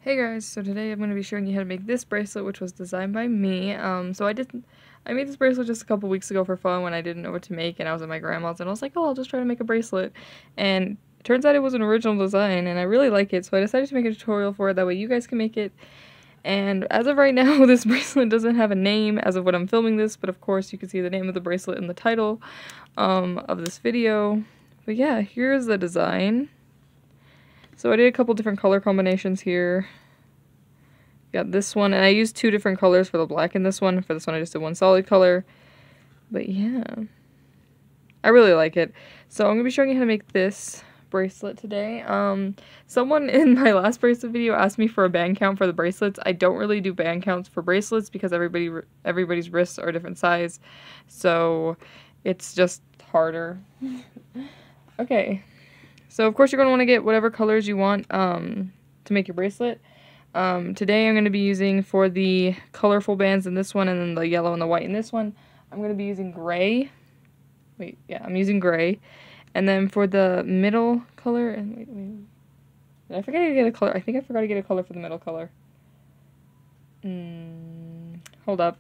Hey guys, so today I'm going to be showing you how to make this bracelet, which was designed by me. I made this bracelet just a couple weeks ago for fun when I didn't know what to make, and I was at my grandma's, and I was like, oh, I'll just try to make a bracelet. And it turns out it was an original design, and I really like it, so I decided to make a tutorial for it, that way you guys can make it. And as of right now, this bracelet doesn't have a name as of when I'm filming this, but of course you can see the name of the bracelet in the title of this video. But yeah, here's the design. So I did a couple different color combinations here. Got this one, and I used two different colors for the black in this one. For this one, I just did one solid color. But yeah, I really like it. So I'm going to be showing you how to make this bracelet today. Someone in my last bracelet video asked me for a band count for the bracelets. I don't really do band counts for bracelets because everybody's wrists are a different size. So it's just harder. Okay. So of course you're going to want to get whatever colors you want to make your bracelet. Today I'm going to be using, for the colorful bands in this one and then the yellow and the white in this one, I'm going to be using gray. I'm using gray. And then for the middle color, and did I forget to get a color? I think I forgot to get a color for the middle color. Hold up.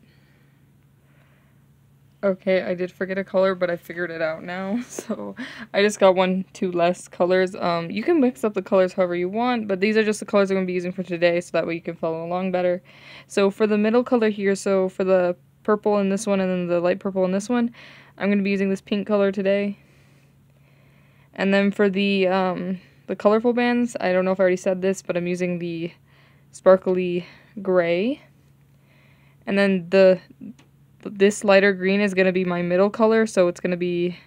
Okay, I did forget a color, but I figured it out now, so I just got two less colors. You can mix up the colors however you want, but these are just the colors I'm going to be using for today, so that way you can follow along better. So for the middle color here, so for the purple in this one and then the light purple in this one, I'm going to be using this pink color today. And then for the colorful bands, I don't know if I already said this, but I'm using the sparkly gray. And then this lighter green is going to be my middle color, so it's going to be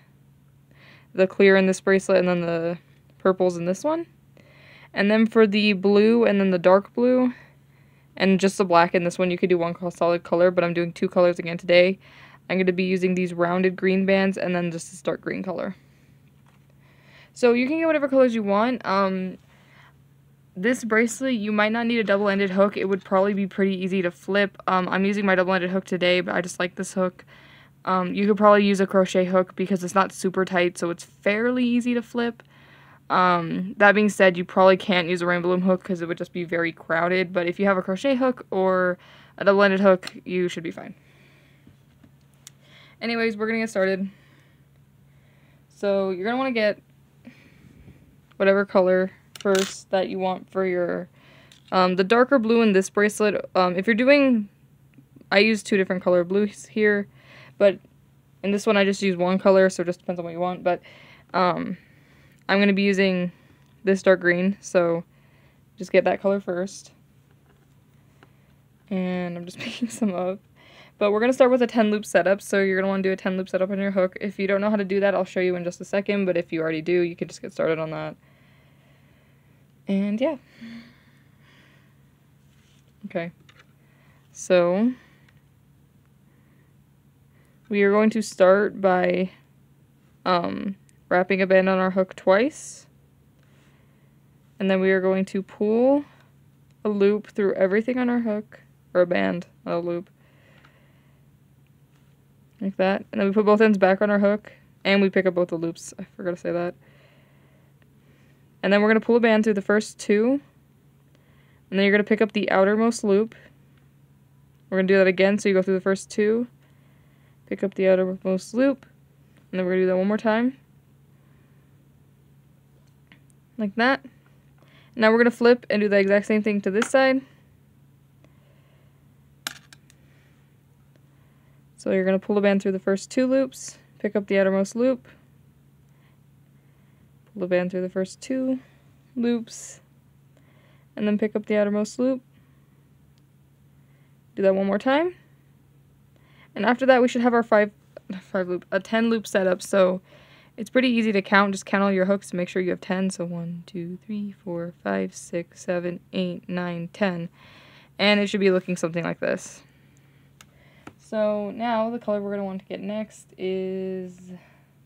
the clear in this bracelet and then the purples in this one. And then for the blue and then the dark blue and just the black in this one, you could do one solid color, but I'm doing two colors again today. I'm going to be using these rounded green bands and then just this dark green color. So you can get whatever colors you want. This bracelet, you might not need a double-ended hook. It would probably be pretty easy to flip. I'm using my double-ended hook today, but I just like this hook. You could probably use a crochet hook because it's not super tight, so it's fairly easy to flip. That being said, you probably can't use a Rainbowloom hook because it would just be very crowded, but if you have a crochet hook or a double-ended hook, you should be fine. Anyways, we're going to get started. So you're going to want to get whatever color first that you want for your the darker blue in this bracelet. If you're doing, I use two different color blues here, but in this one I just use one color, so it just depends on what you want. But I'm going to be using this dark green, so just get that color first. And I'm just picking some up. But we're going to start with a 10 loop setup, so you're going to want to do a 10 loop setup on your hook. If you don't know how to do that, I'll show you in just a second, but if you already do, you can just get started on that. And yeah. Okay. So we are going to start by wrapping a band on our hook twice. And then we are going to pull a loop through everything on our hook, or a band, not a loop. Like that. And then we put both ends back on our hook, and we pick up both the loops. I forgot to say that. And then we're going to pull a band through the first two. And then you're going to pick up the outermost loop. We're going to do that again, so you go through the first two. Pick up the outermost loop. And then we're going to do that one more time. Like that. Now we're going to flip and do the exact same thing to this side. So you're going to pull the band through the first two loops. Pick up the outermost loop. Pull the band through the first two loops, and then pick up the outermost loop. Do that one more time. And after that, we should have our 10 loop setup. So it's pretty easy to count. Just count all your hooks to make sure you have 10. So 1, 2, 3, 4, 5, 6, 7, 8, 9, 10. And it should be looking something like this. So now the color we're going to want to get next is,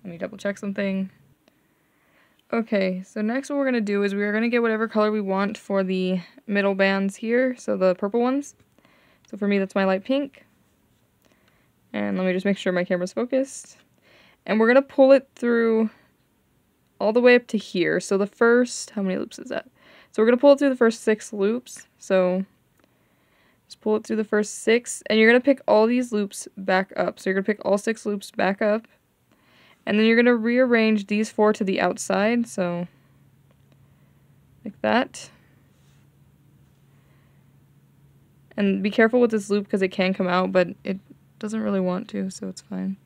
let me double check something. Okay, so next what we're going to do is we're going to get whatever color we want for the middle bands here, so the purple ones. So for me that's my light pink. And let me just make sure my camera's focused. And we're going to pull it through all the way up to here. So the first, how many loops is that? So we're going to pull it through the first 6 loops. So just pull it through the first 6, and you're going to pick all these loops back up. So you're going to pick all 6 loops back up, and then you're going to rearrange these 4 to the outside, so like that. And be careful with this loop because it can come out, but it doesn't really want to, so it's fine.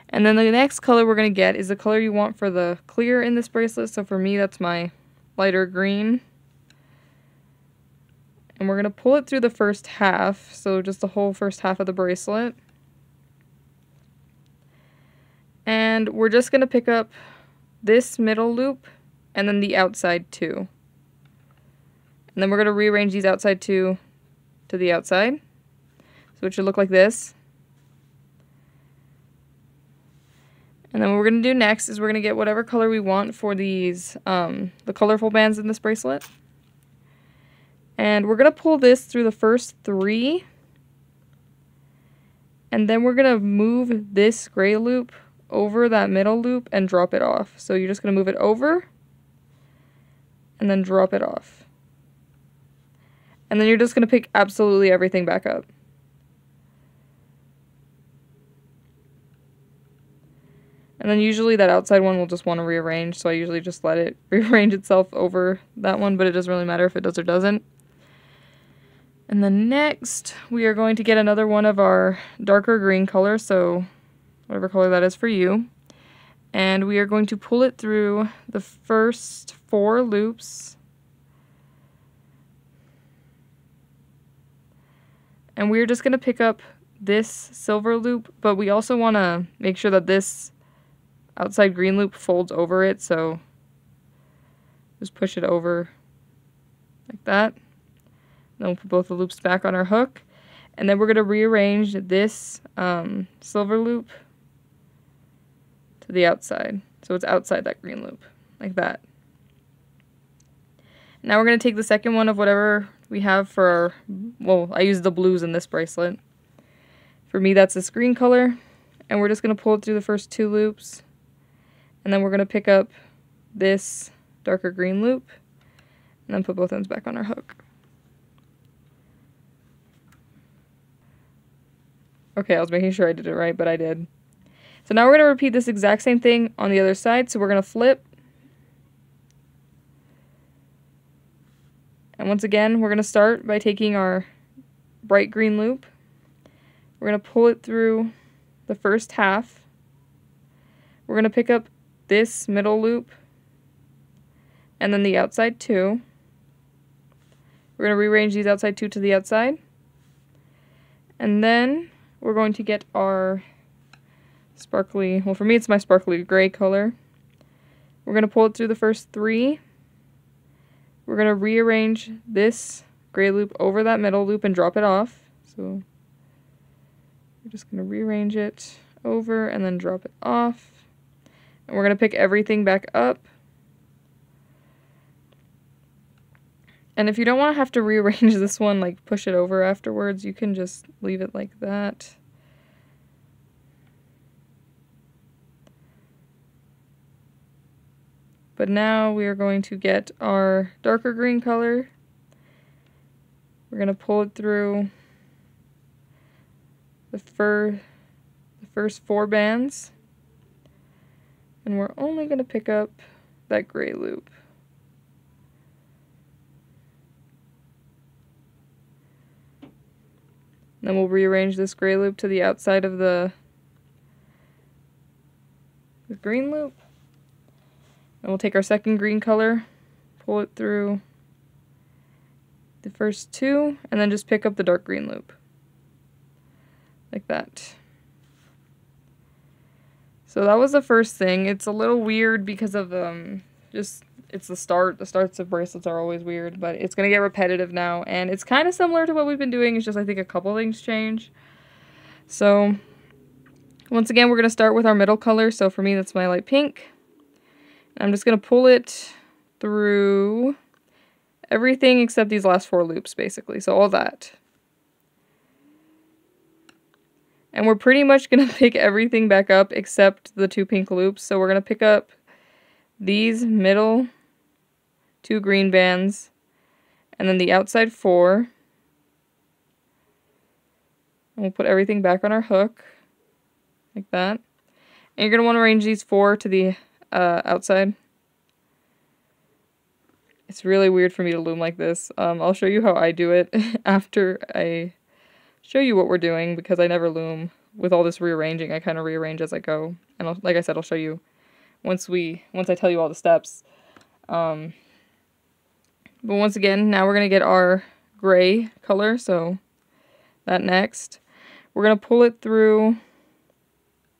And then the next color we're going to get is the color you want for the clear in this bracelet. So for me, that's my lighter green. And we're going to pull it through the first half, so just the whole first half of the bracelet. And we're just going to pick up this middle loop and then the outside 2. And then we're going to rearrange these outside 2 to the outside. So it should look like this. And then what we're going to do next is we're going to get whatever color we want for these, the colorful bands in this bracelet. And we're going to pull this through the first 3. And then we're going to move this gray loop over that middle loop and drop it off. So you're just going to move it over and then drop it off. And then you're just going to pick absolutely everything back up. And then usually that outside one will just want to rearrange, so I usually just let it rearrange itself over that one, but it doesn't really matter if it does or doesn't. And then next, we are going to get another one of our darker green color, so whatever color that is for you. And we are going to pull it through the first 4 loops. And we're just going to pick up this silver loop, but we also want to make sure that this outside green loop folds over it, so just push it over like that. Then we'll put both the loops back on our hook, and then we're going to rearrange this silver loop to the outside, so it's outside that green loop, like that. Now we're going to take the second one of whatever we have for our, well, I use the blues in this bracelet. For me, that's this green color, and we're just going to pull it through the first 2 loops, and then we're going to pick up this darker green loop, and then put both ends back on our hook. Okay, I was making sure I did it right, but I did. So now we're going to repeat this exact same thing on the other side. So we're going to flip. And once again, we're going to start by taking our bright green loop. We're going to pull it through the first half. We're going to pick up this middle loop and then the outside 2. We're going to rearrange these outside 2 to the outside. And then we're going to get our sparkly, well for me it's my sparkly gray color. We're going to pull it through the first 3. We're going to rearrange this gray loop over that middle loop and drop it off. So we're just going to rearrange it over and then drop it off. And we're going to pick everything back up. And if you don't want to have to rearrange this one, like push it over afterwards, you can just leave it like that. But now we are going to get our darker green color. We're going to pull it through the first 4 bands. And we're only going to pick up that gray loop. Then we'll rearrange this gray loop to the outside of the green loop. And we'll take our second green color, pull it through the first 2, and then just pick up the dark green loop. Like that. So that was the first thing. It's a little weird because of it's the start. The starts of bracelets are always weird, but it's going to get repetitive now, and it's kind of similar to what we've been doing. It's just I think a couple things change. So once again, we're going to start with our middle color. So for me, that's my light pink. I'm just going to pull it through everything except these last 4 loops, basically. So all that. And we're pretty much going to pick everything back up except the 2 pink loops. So we're going to pick up these middle 2 green bands and then the outside 4. And we'll put everything back on our hook, like that. And you're going to want to arrange these 4 to the outside. It's really weird for me to loom like this. I'll show you how I do it after I show you what we're doing, because I never loom with all this rearranging. I kind of rearrange as I go. And like I said, I'll show you once I tell you all the steps. But once again, now we're going to get our gray color, so that next. We're going to pull it through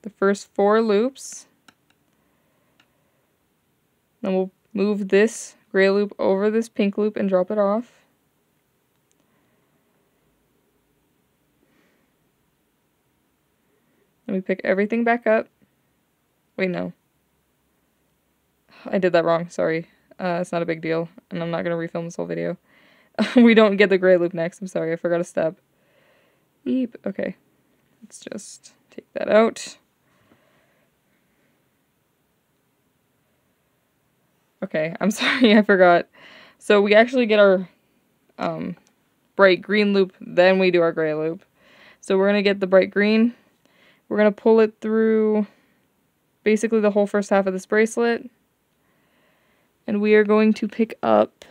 the first 4 loops. Then we'll move this gray loop over this pink loop and drop it off. Then we pick everything back up. Wait, no. I did that wrong, sorry. It's not a big deal, and I'm not going to refilm this whole video. We don't get the gray loop next, I'm sorry, I forgot a step. Beep, okay. Let's just take that out. Okay, I'm sorry, I forgot. So we actually get our bright green loop, then we do our gray loop. So we're going to get the bright green. We're going to pull it through basically the whole first half of this bracelet. And we are going to pick up,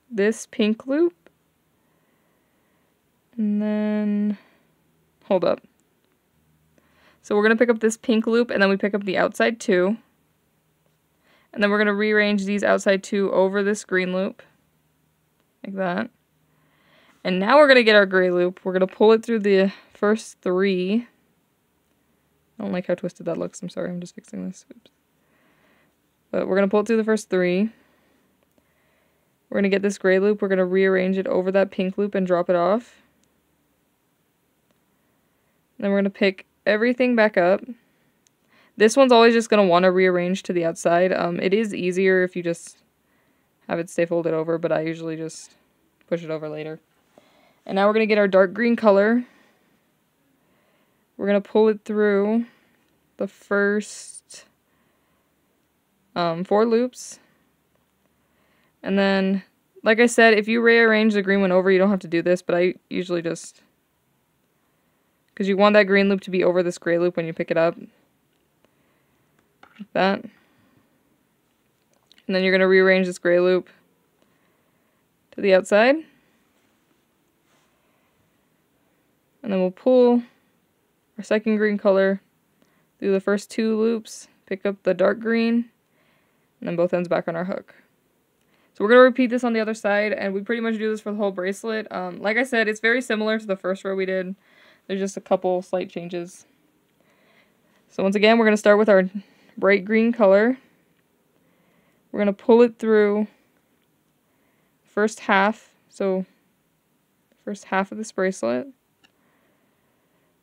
this pink loop. And then, hold up. So we're going to pick up this pink loop, and then we pick up the outside 2. And then we're going to rearrange these outside 2 over this green loop. Like that. And now we're going to get our gray loop. We're going to pull it through the first 3. I don't like how twisted that looks. I'm sorry, I'm just fixing this. Oops. But we're going to pull it through the first 3. We're going to get this gray loop. We're going to rearrange it over that pink loop and drop it off. Then we're going to pick everything back up. This one's always just going to want to rearrange to the outside. It is easier if you just have it stay folded over, but I usually just push it over later. And now we're going to get our dark green color. We're going to pull it through the first 4 loops. And then, like I said, if you rearrange the green one over, you don't have to do this, but I usually just, because you want that green loop to be over this gray loop when you pick it up. Like that. And then you're going to rearrange this gray loop to the outside. And then we'll pull our second green color through the first 2 loops, pick up the dark green, and then both ends back on our hook. So we're going to repeat this on the other side, and we pretty much do this for the whole bracelet. Like I said, it's very similar to the first row we did. There's just a couple slight changes. So once again, we're going to start with our bright green color. We're going to pull it through the first half, so the first half of this bracelet.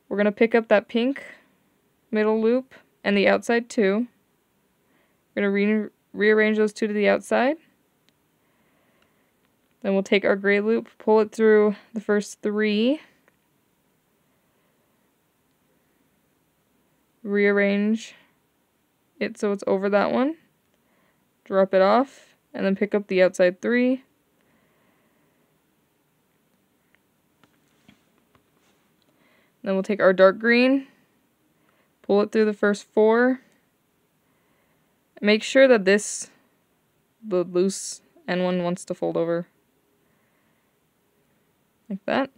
We're going to pick up that pink middle loop and the outside 2. We're going to rearrange those 2 to the outside. Then we'll take our gray loop, pull it through the first 3. Rearrange it so it's over that one. Drop it off, and then pick up the outside 3. Then we'll take our dark green, pull it through the first 4. Make sure that the loose end one wants to fold over. Like that.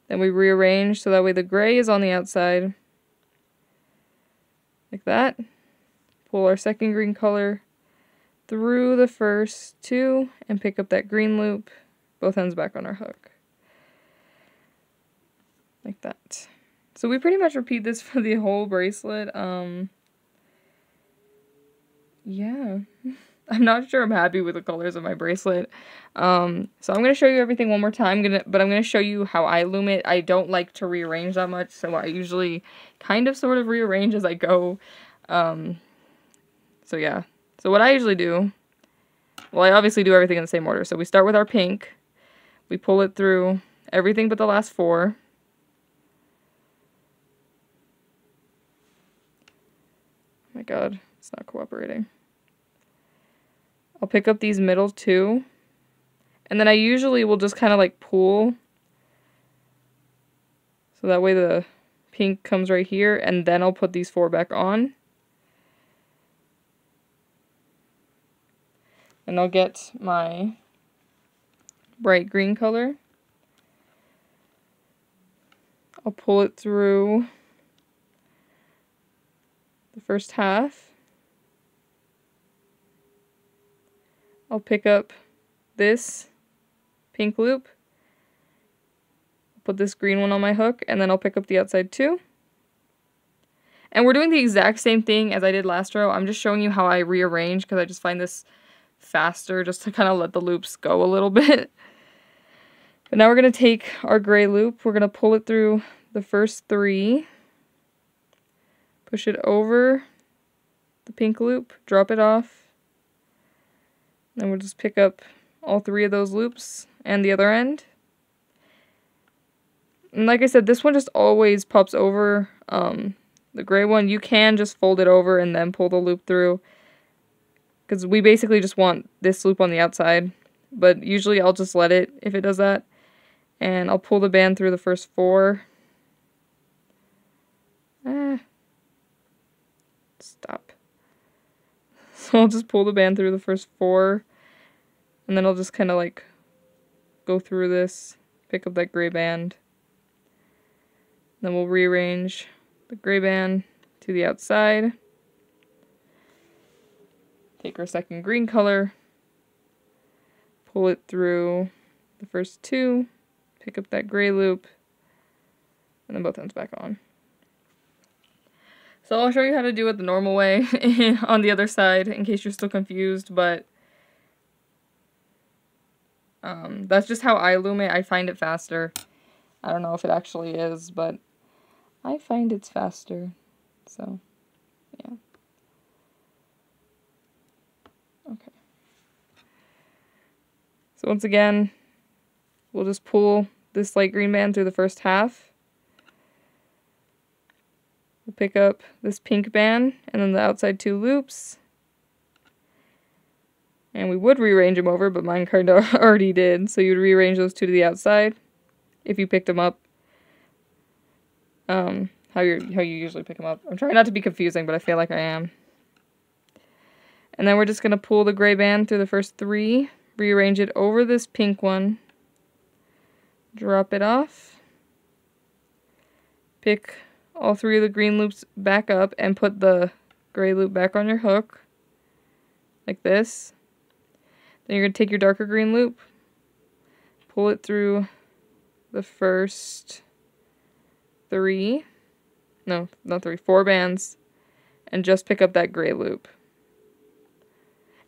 Then we rearrange so that way the gray is on the outside. Like that. Pull our second green color through the first 2 and pick up that green loop, both ends back on our hook. Like that. So we pretty much repeat this for the whole bracelet. Yeah. I'm not sure I'm happy with the colors of my bracelet. So I'm going to show you everything one more time, but I'm going to show you how I loom it. I don't like to rearrange that much, so I usually kind of sort of rearrange as I go. So yeah. So what I usually do, well, I obviously do everything in the same order. So we start with our pink. We pull it through everything but the last 4. Oh my god, it's not cooperating. I'll pick up these middle two, and then I usually will just kind of like pull, so that way the pink comes right here, and then I'll put these 4 back on. And I'll get my bright green color. I'll pull it through the first half. I'll pick up this pink loop, put this green one on my hook, and then I'll pick up the outside too. And we're doing the exact same thing as I did last row. I'm just showing you how I rearrange because I just find this faster just to kind of let the loops go a little bit. But now we're going to take our gray loop, we're going to pull it through the first 3, push it over the pink loop, drop it off. Then we'll just pick up all 3 of those loops and the other end. And like I said, this one just always pops over. The gray one, you can just fold it over and then pull the loop through, because we basically just want this loop on the outside. But usually I'll just let it if it does that. And I'll pull the band through the first 4. Stop. So I'll just pull the band through the first 4, and then I'll just kind of like go through this, pick up that gray band. Then we'll rearrange the gray band to the outside. Take our second green color, pull it through the first 2, pick up that gray loop, and then both ends back on. So I'll show you how to do it the normal way on the other side in case you're still confused, but that's just how I loom it. I find it faster. I don't know if it actually is, but I find it's faster. So, yeah. Okay. So once again, we'll just pull this light green band through the first half. We'll pick up this pink band and then the outside 2 loops. And we would rearrange them over, but mine kind of already did. So you would rearrange those 2 to the outside if you picked them up. How you usually pick them up. I'm trying not to be confusing, but I feel like I am. And then we're just going to pull the gray band through the first 3, rearrange it over this pink one, drop it off, pick all 3 of the green loops back up, and put the gray loop back on your hook, like this. Then you're going to take your darker green loop, pull it through the first 3, no, not 3, 4 bands, and just pick up that gray loop.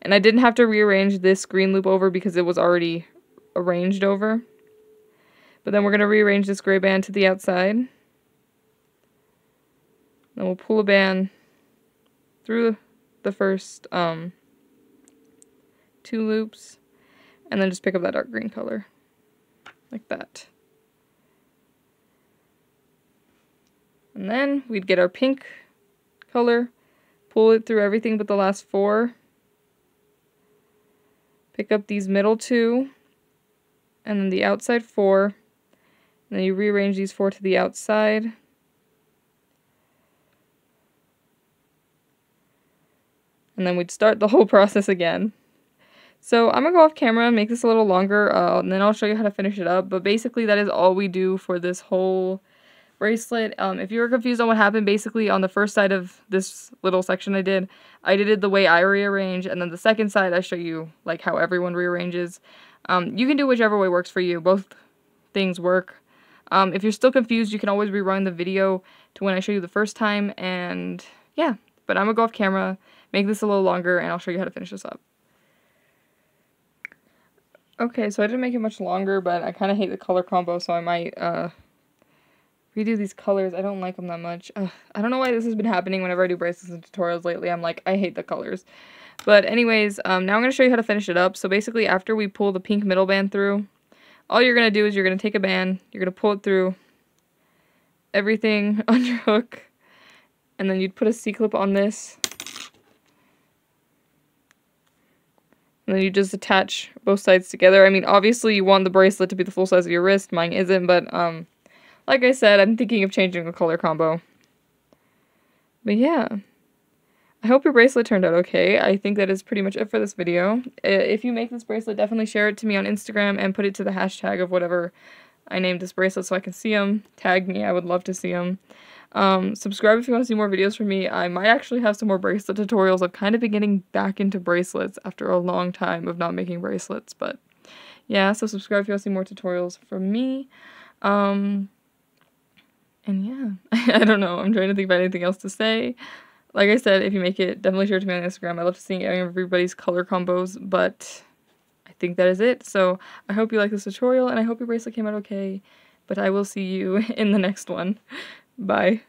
And I didn't have to rearrange this green loop over because it was already arranged over. But then we're going to rearrange this gray band to the outside. Then we'll pull a band through the first 2 loops, and then just pick up that dark green color, like that. And then we'd get our pink color, pull it through everything but the last 4, pick up these middle 2, and then the outside 4, and then you rearrange these 4 to the outside. And then we'd start the whole process again. So I'm going to go off camera and make this a little longer, and then I'll show you how to finish it up. But basically that is all we do for this whole bracelet. If you were confused on what happened, basically on the first side of this little section I did it the way I rearrange, and then the second side I show you like how everyone rearranges. You can do whichever way works for you. Both things work. If you're still confused, you can always rerun the video to when I show you the first time, and yeah. But I'm going to go off camera, make this a little longer, and I'll show you how to finish this up. Okay, so I didn't make it much longer, but I kind of hate the color combo, so I might redo these colors. I don't like them that much. I don't know why this has been happening whenever I do bracelets and tutorials lately. I'm like, I hate the colors. But anyways, now I'm going to show you how to finish it up. So basically, after we pull the pink middle band through, all you're going to do is you're going to take a band, you're going to pull it through everything on your hook, and then you'd put a C-clip on this, And then you just attach both sides together. I mean, obviously you want the bracelet to be the full size of your wrist. Mine isn't, but like I said, I'm thinking of changing the color combo. But yeah. I hope your bracelet turned out okay. I think that is pretty much it for this video. If you make this bracelet, definitely share it to me on Instagram and put it to the hashtag of whatever I named this bracelet so I can see them. Tag me. I would love to see them. Subscribe if you want to see more videos from me. I might actually have some more bracelet tutorials. I've kind of been getting back into bracelets after a long time of not making bracelets, but yeah, so subscribe if you want to see more tutorials from me. And yeah, I don't know. I'm trying to think of anything else to say. Like I said, if you make it, definitely share it to me on Instagram. I love to see everybody's color combos, but I think that is it. So I hope you like this tutorial, and I hope your bracelet came out okay, but I will see you in the next one. Bye.